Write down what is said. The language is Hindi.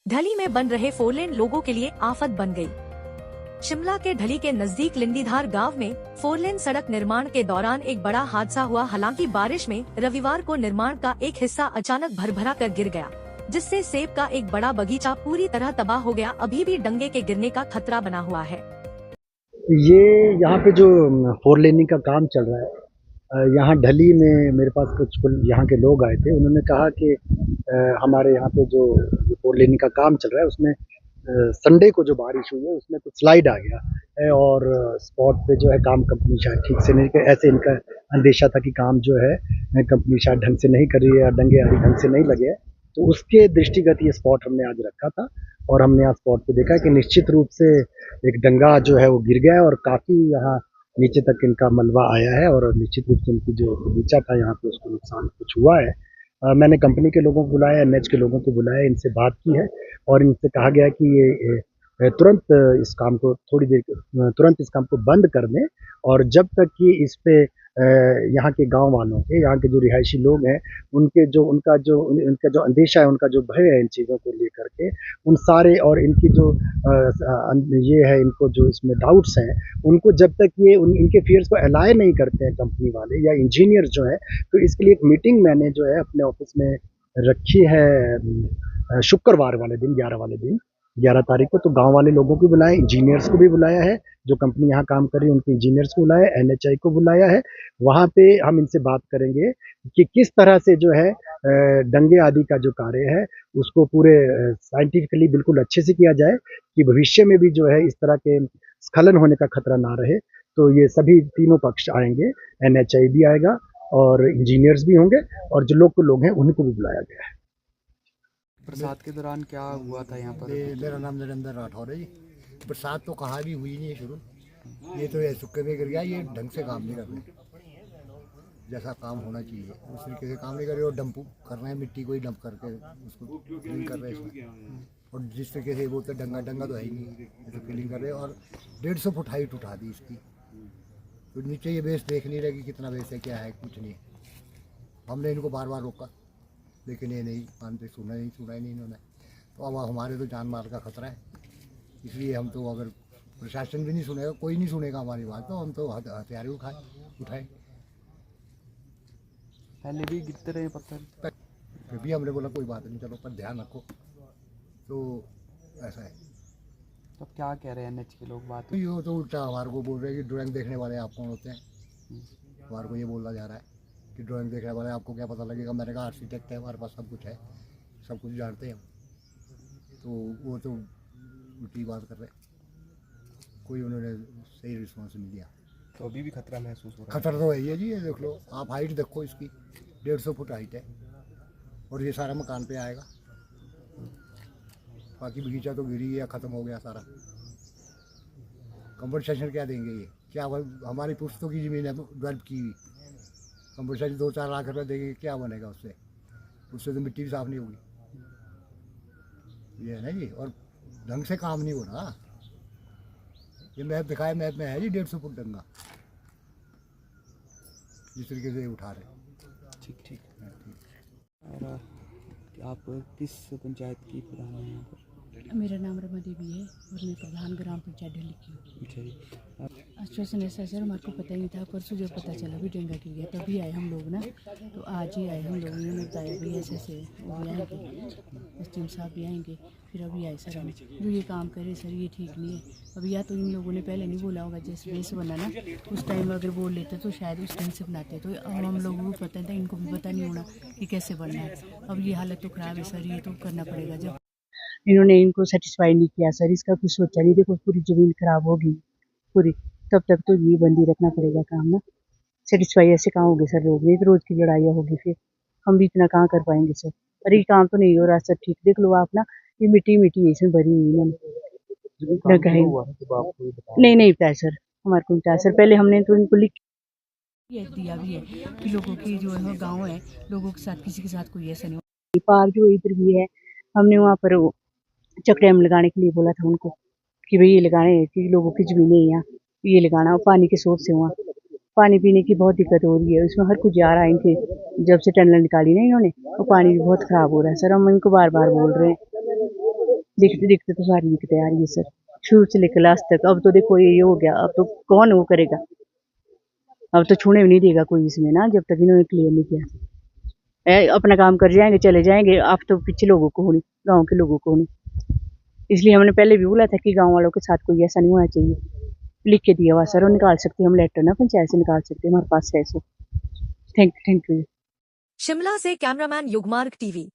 ढली में बन रहे 4 लेन लोगों के लिए आफत बन गई। शिमला के ढली के नजदीक लिंडीधार गांव में 4 लेन सड़क निर्माण के दौरान एक बड़ा हादसा हुआ। हालांकि बारिश में रविवार को निर्माण का एक हिस्सा अचानक भरभरा कर गिर गया, जिससे सेब का एक बड़ा बगीचा पूरी तरह तबाह हो गया। अभी भी डंगे के गिरने का खतरा बना हुआ है। ये यहाँ पे जो 4 लेनिंग का काम चल रहा है, यहाँ ढली में मेरे पास कुछ यहाँ के लोग आए थे। उन्होंने कहा कि हमारे यहाँ पे जो 4 लेनिंग का काम चल रहा है उसमें संडे को जो बारिश हुई है उसमें कुछ स्लाइड आ गया है और स्पॉट पे जो है काम कंपनी शायद ठीक से नहीं कर, ऐसे इनका अंदेशा था कि काम जो है कंपनी शायद ढंग से नहीं कर रही है या डंगे आदि ढंग से नहीं लगे हैं। तो उसके दृष्टिगत ये स्पॉट हमने आज रखा था और हमने आज स्पॉट पे देखा कि निश्चित रूप से एक डंगा जो है वो गिर गया है और काफ़ी यहाँ नीचे तक इनका मलबा आया है और निश्चित रूप से उनकी जो बगीचा था यहाँ पे उसको नुकसान कुछ हुआ है। मैंने कंपनी के लोगों को बुलाया, एनएच के लोगों को बुलाया, इनसे बात की है और इनसे कहा गया है कि ये तुरंत इस काम को थोड़ी देर तुरंत इस काम को बंद कर दें और जब तक कि इस पे यहाँ के गांव वालों के, यहाँ के जो रिहायशी लोग हैं, उनका जो अंदेशा है, उनका जो भय है इन चीज़ों को लेकर के, उन सारे और इनकी जो ये है, इनको जो इसमें डाउट्स हैं, उनको जब तक ये इनके फियर्स को अलाय नहीं करते हैं कंपनी वाले या इंजीनियर जो हैं, तो इसके लिए एक मीटिंग मैंने जो है अपने ऑफिस में रखी है शुक्रवार वाले दिन, 11 वाले दिन, 11 तारीख को। तो गांव वाले लोगों को बुलाया, इंजीनियर्स को भी बुलाया है, जो कंपनी यहाँ काम कर रही है उनके इंजीनियर्स को बुलाया, एनएचआई को बुलाया है। वहाँ पे हम इनसे बात करेंगे कि किस तरह से जो है दंगे आदि का जो कार्य है उसको पूरे साइंटिफिकली बिल्कुल अच्छे से किया जाए कि भविष्य में भी जो है इस तरह के स्खलन होने का खतरा ना रहे। तो ये सभी तीनों पक्ष आएंगे, एनएचआई भी आएगा और इंजीनियर्स भी होंगे और जो लोग हैं उन्हीं को भी बुलाया गया है। बरसात के दौरान क्या हुआ था यहाँ पर? मेरा नाम नरेंद्र राठौर है जी। बरसात तो कहाँ भी हुई नहीं है शुरू, ये तो ये सुक्के में गिर गया। ये ढंग से काम नहीं कर रहे, जैसा काम होना चाहिए उस तरीके से काम नहीं कर रहे और डंप कर रहे हैं, मिट्टी को ही डंप करके उसको क्लीन कर रहे हैं इसमें। और जिस तरीके से बोलते डंगा डंगा तो है ही नहीं, तो क्लीन कर रहे हैं। और 150 फुट हाइट उठा दी इसकी, तो नीचे ये बेस देख नहीं रहे कि कितना बेस है, क्या है, कुछ नहीं। हमने इनको बार बार रोका लेकिन ये नहीं मानते, सुना ही नहीं इन्होंने। तो अब हमारे तो जान माल का खतरा है, इसलिए हम तो, अगर प्रशासन भी नहीं सुनेगा, कोई नहीं सुनेगा हमारी बात, तो हम तो हथियार उठाए। पहले भी गिरते रहे पत्थर, फिर भी हमने बोला कोई बात नहीं, चलो पर ध्यान रखो। तो ऐसा है। तब क्या कह रहे हैं एनएच के लोग? बात तो ये तो उल्टा हमारे को बोल रहे हैं कि ड्राइंग देखने वाले आप कौन होते हैं। हमारे को ये बोला जा रहा है कि ड्राइंग देखने वाले आपको क्या पता लगेगा। मैंने कहा आर्किटेक्ट है, हमारे पास सब कुछ है, सब कुछ जानते हैं हम। तो वो तो उल्टी बात कर रहे, कोई उन्होंने सही रिस्पॉन्स नहीं दिया। तो अभी भी खतरा महसूस हो रहा है? खतरा तो है ही है जी, ये देख लो आप, हाइट देखो इसकी 150 फुट हाइट है और ये सारा मकान पे आएगा। बाकी बगीचा तो गिरी या ख़त्म हो गया सारा। कंपनसेशन क्या देंगे ये? क्या हमारी पुश्तों की ज़मीन है डेवलप की हुई, कंपनसेशन 2-4 लाख रुपये देंगे, क्या बनेगा उससे? उससे तो मिट्टी भी साफ़ नहीं होगी, ये है ना जी। और ढंग से काम नहीं हो रहा। ये मैप दिखाए, मैप में है जी 150 फुट डंगा, जिस तरीके से उठा रहे। ठीक। और आप किस पंचायत की प्रधान हैं यहाँ पर? मेरा नाम रमा देवी है और मैं प्रधान ग्राम पंचायत ढली की हूँ। अच्छा जी। आश्वासन ऐसा सर, हमारे को पता ही नहीं था। परसों जब पता चला भी डेंगा गिर गया तभी आए हम लोग ना, तो आज ही आए हम लोग। उन्होंने बताया भाई ऐसे वो भी आएंगे, एसडीएम साहब भी आएंगे, फिर अभी आए सर। हम जो ये काम करे सर ये ठीक नहीं है। अभी या तो इन लोगों ने पहले नहीं बोला होगा, जैसे बेस बना ना उस टाइम अगर बोल लेते तो शायद उस टाइम से बनाते। तो हम लोगों को पता था, इनको भी पता नहीं होना कि कैसे बनना है। अब ये हालत तो ख़राब है सर, ये तो करना पड़ेगा। जब इन्होंने इनको सेटिस्फाई नहीं किया सर, इसका कुछ सोचा नहीं। देखो पूरी ज़मीन खराब होगी पूरी, तब तक तो ये बंदी रखना पड़ेगा काम ना। सेटिस्फाई ऐसे कहाँ होगी सर, लोग ये तो रोज़ की लड़ाइयाँ होगी, फिर हम भी इतना कहाँ कर पाएंगे सर। अरे ये काम तो नहीं हो रहा सर ठीक, देख लो आप ना, ये मिट्टी है इसमें भरी हुई इन्होंने। नहीं बताया सर, हमारे को बताया सर। पहले हमने तो इनको लिख दिया भी है कि लोगों की जो है गाँव है, लोगों के साथ किसी के साथ कोई ऐसा नहीं हो। पार जो इधर भी है, हमने वहाँ पर चेक डैम लगाने के लिए बोला था उनको कि भाई ये लगाने कि लोगों की ज़मीनें हैं यहाँ, ये लगाना। और पानी के सोर्स से वहाँ पानी पीने की बहुत दिक्कत हो रही है, उसमें हर कुछ जा रहा है इनके। जब से टनल निकाली ना इन्होंने, वो पानी भी बहुत ख़राब हो रहा है सर। हम इनको बार बार बोल रहे हैं। दिखते दिखते तो सारी दिक्कतें आ रही है सर, शुरू से लेकर लास्ट तक। अब तो देखो ये हो गया, अब तो कौन वो करेगा, अब तो छूने भी नहीं देगा कोई इसमें ना, जब तक इन्होंने क्लियर नहीं किया। अपना काम कर जाएंगे, चले जाएंगे, आप तो पीछे लोगों को होनी, गाँव के लोगों को होनी। इसलिए हमने पहले भी बोला था कि गाँव वालों के साथ कोई ऐसा नहीं होना चाहिए। लिख के दिया हुआ सर, और निकाल सकते हम लेटर ना, पंचायत से निकाल सकते हैं, हमारे पास है सो। Thank you. शिमला से कैमरामैन युगमार्ग टीवी।